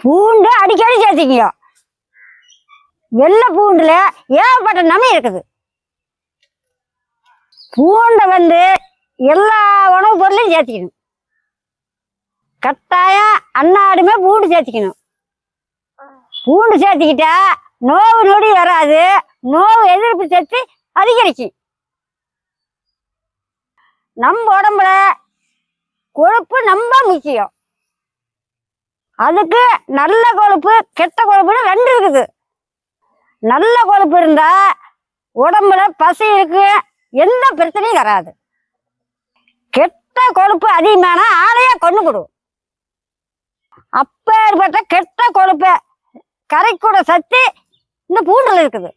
பூண்டு அடிக்கடி சேர்த்திக்கிங்க. வெள்ளை பூண்டுல ஏகப்பட்ட நன்மை இருக்குது. பூண்டை எல்லா உணவுப் பொருளையும் சேர்த்திக்கணும். கட்டாயம் அன்னாடுமே பூண்டு சேர்த்திக்கணும். பூண்டு சேர்த்திக்கிட்டா நோவு நொடி வராது, நோவு எதிர்ப்பு சக்தி அதிகரிக்கும். நம்ம உடம்புல கொழுப்பு ரொம்ப முக்கியம். அதுக்கு நல்ல கொழுப்பு கெட்ட கொழுப்புன்னு ரெண்டு இருக்குது. நல்ல கொழுப்பு இருந்தா உடம்புல பசி இருக்கு, எந்த பிரச்சனையும் வராது. கெட்ட கொழுப்பு அதிகமான ஆளையா கொண்டு போடும். அப்பேற்பட்ட கெட்ட கொழுப்பை கரைக்கூட சக்தி இந்த பூண்டுல இருக்குது.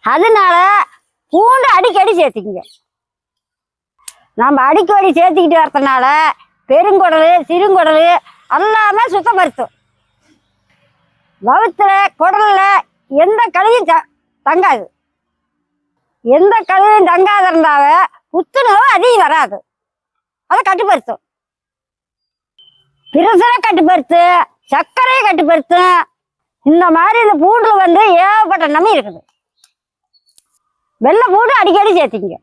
அதனால பூண்டு அடிக்கடி சேர்த்திக்கிங்க. நம்ம அடிக்கடி சேர்த்துக்கிட்டு வரதுனால பெருங்குடல் சிறுங்குடல் எல்லாமே சுத்தப்படுத்தும். வகுத்துல குடல்ல எந்த கழியும் தங்காது. எந்த கழியும் தங்காத இருந்தாவ புத்துணர்வு அதிகம் வராது. அதை கட்டுப்படுத்தும். பிரசரை கட்டுப்படுத்து, சர்க்கரையை கட்டுப்படுத்தும். இந்த மாதிரி இந்த பூண்டுல ஏகப்பட்ட நன்மை இருக்குது. வெள்ளை பூண்டு அடிக்கடி சேர்த்திங்க.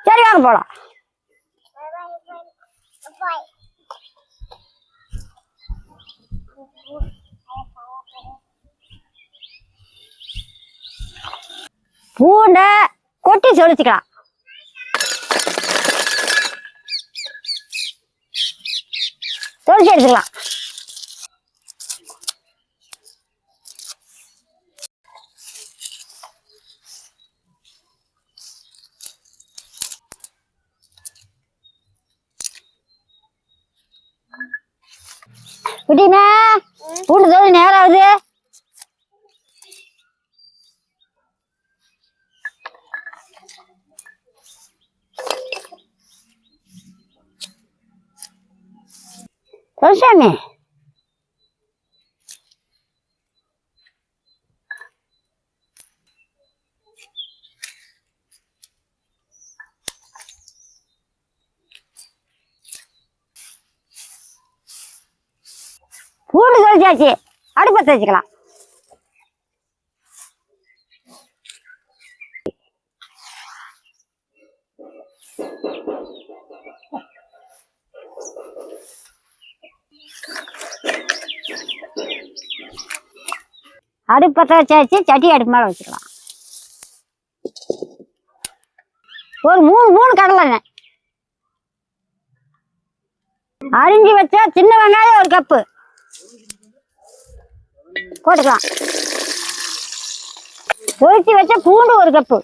சரி வாங்க போலாம். பூண்டை கொட்டி சொலிச்சுக்கலாம். சொலிச்சு எடுத்துக்கலாம். குட்டினா பூண்டு தோல் நேரம் ஆகுது. சாமி பூண்டு தொலைச்சாச்சு, அடுப்பத்தை வச்சுக்கலாம். அடுப்பத்தை வச்சாச்சு, சட்டி அடுப்பு மேலே வச்சுக்கலாம். ஒரு 3 கடலை அரிஞ்சு வச்சா சின்ன வெங்காயம் 1 கப்பு போட்டுக்கலாம். தொழிச்சு வச்ச பூண்டு 1 கப்பு,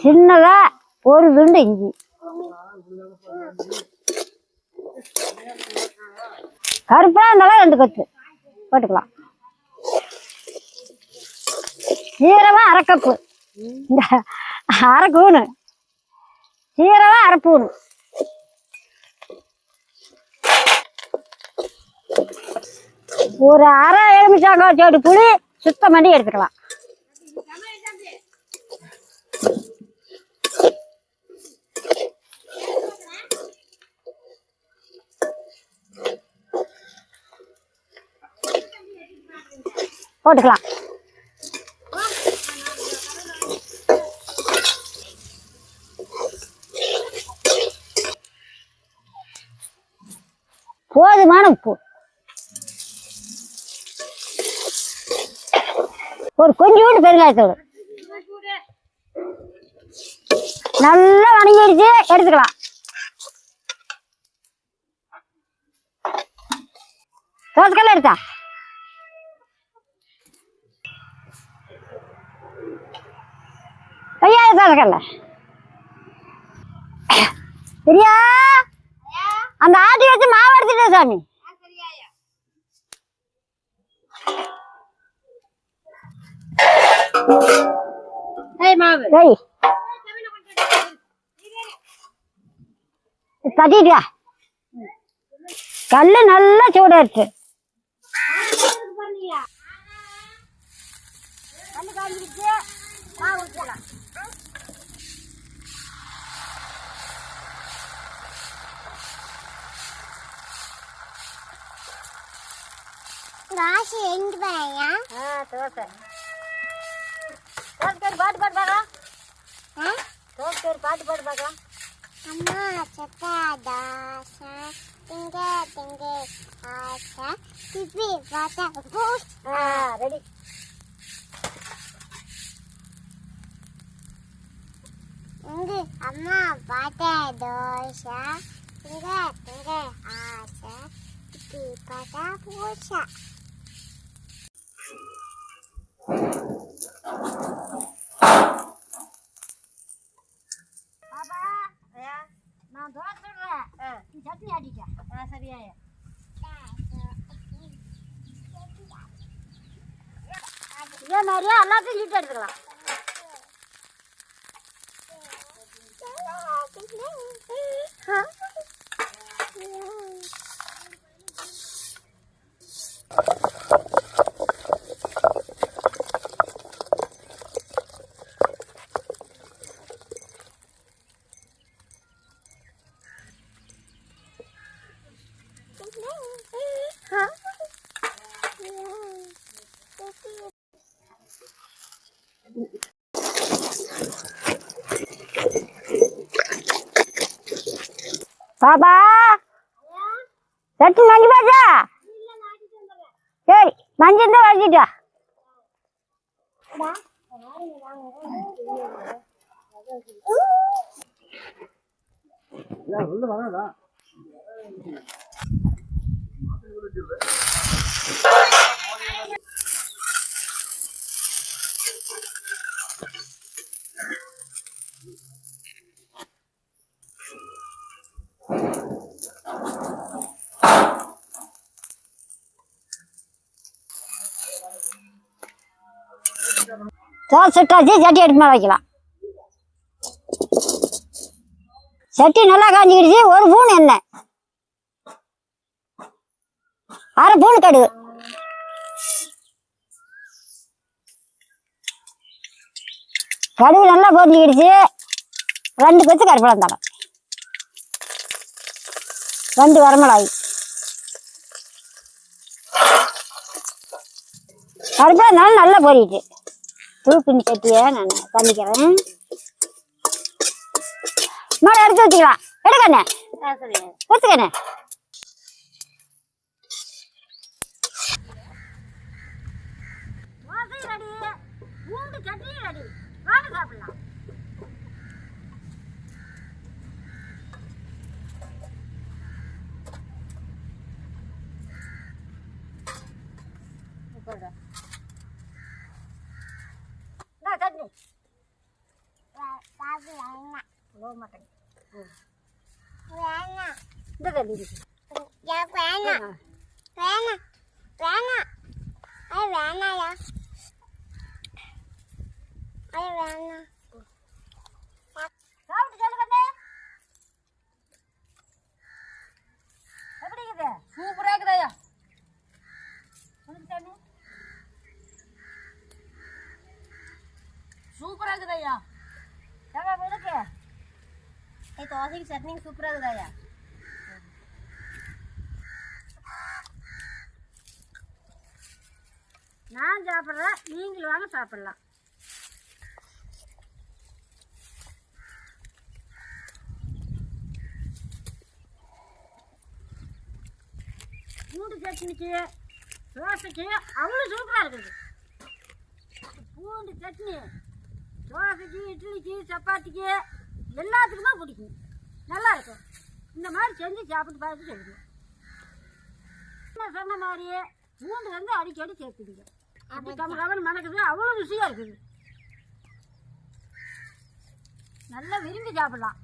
சின்னதா 1 துண்டு இஞ்சி, கருப்பா இருந்தாலும் 2 கொத்து போட்டுக்கலாம். சீரகம் 1/2 கப்பு, இந்த 1/2 கூணு சீரகம் 1/2 பூணு, ஒரு 1/2 எலுமிச்சங்காய் சோடு புளி சுத்தம் பண்ணி எடுத்துக்கலாம். போட்டுக்கலாம். போதுமான உப்பு, ஒரு கொஞ்சோண்டு பெருங்காயத்தூள், நல்லா வணங்கிடுச்சு, எடுத்துக்கலாம். தோசைக்கல்ல எடுத்தா ஐயா தோசைக்கல்ல சரியா? அந்த ஆட்டி வச்சு மாவு எடுத்துட்டே சாமி. தட்டிட்டியா? கல்லு நல்லா சூடாச்சு. தோசை எங்க பாயா தோசை தோசை பாட்டு பாட்டு பார்க்கலாம். தோசை ஒரு பாட்டு பாட்டு பார்க்கலாம். அம்மா சட்டா தோசை திங்க திங்க ஆசை திப்பி பார்த்தா பூஸ். ரெடி. இங்க அம்மா பார்த்தா தோசை திங்க திங்க ஆசை திப்பி பார்த்தா பூசா. பாப்பா நான் தோசை சொல்றேன், நீ சட்னி ஆட்டிக்க. சரியா? இதே மாதிரியா எல்லாத்தையும் நீட்டாக எடுத்துக்கலாம். பாப்பா சட்னி மஞ்சள் பாச்சா? சரி, மஞ்சள் தான் வச்சுட்டா. தோசை சுட்டாச்சு, சட்டி எடுத்து மேலே வைக்கலாம். சட்டி நல்லா காஞ்சிக்கிடுச்சு. ஒரு பூன் எண்ணெய், அரை பூன் கடுகு, கடுகு நல்லா பொரிஞ்சிக்கிடுச்சு. 2 கொத்து கருவேப்பிலை தரம், 2 வரமிளகாய். கருவேப்பிலை நல்லா பொரிட்டு தூக்குன்னு சட்டியை நான் பண்ணிக்கிறேன். மேலே எடுத்து வச்சுக்கலாம். எடுக்கண்ணே, வச்சுக்கண்ணே. பூண்டு சட்னி ரெடி. வாங்க சாப்பிடலாம். சட்னி போக மாட்டேங்க. இந்த தண்ணி இருக்கு. வேணாம் வேணாம் வேணாம் அது வேணாயா அது வேணாம். சாப்பிட்டு சொல்லுங்க. எப்படி இருக்குது? சூப்பரா இருக்குதாயா? சூப்பரா இருக்குதாயா? இருக்கு தோசைக்கு சட்னி சூப்பரா இருக்குதாயா? நான் சாப்பிட்றேன், நீங்களும் வாங்க சாப்பிடலாம். பூண்டு சட்னிக்கு தோசைக்கு அவ்வளோ சூப்பராக இருக்குது. பூண்டு சட்னி தோசைக்கு, இட்லிக்கு, சப்பாத்திக்கு எல்லாத்துக்குமே பிடிக்கும். நல்லா இருக்கும். இந்த மாதிரி செஞ்சு சாப்பிட்டு பார்த்து சொல்லுங்க. நான் சொன்ன மாதிரியே பூண்டு வந்து அடிக்கடி சேர்த்துடுங்க. அப்படி கம மணக்குது, அவ்வளோ ருசியாக இருக்குது. நல்லா விரும்பி சாப்பிடலாம்.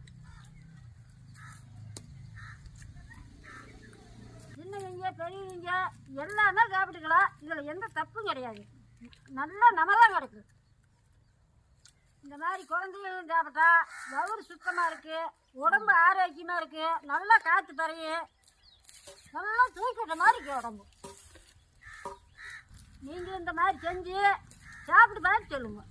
சின்னவங்க பெரியவங்க எல்லாமே சாப்பிட்டுக்கலாம். இதில் எந்த தப்பும் கிடையாது. நல்லா நம்ம தான் கிடைக்கும். இந்த மாதிரி குழந்தைகளும் சாப்பிட்டா வயிறு சுத்தமாக இருக்குது, உடம்பு ஆரோக்கியமாக இருக்குது, நல்லா காற்று பறையும், நல்லா தூக்கிட்ட மாதிரி இருக்குது உடம்பு. நீங்கள் இந்த மாதிரி செஞ்சு சாப்பிட்டு பார்த்து சொல்லுங்கள்.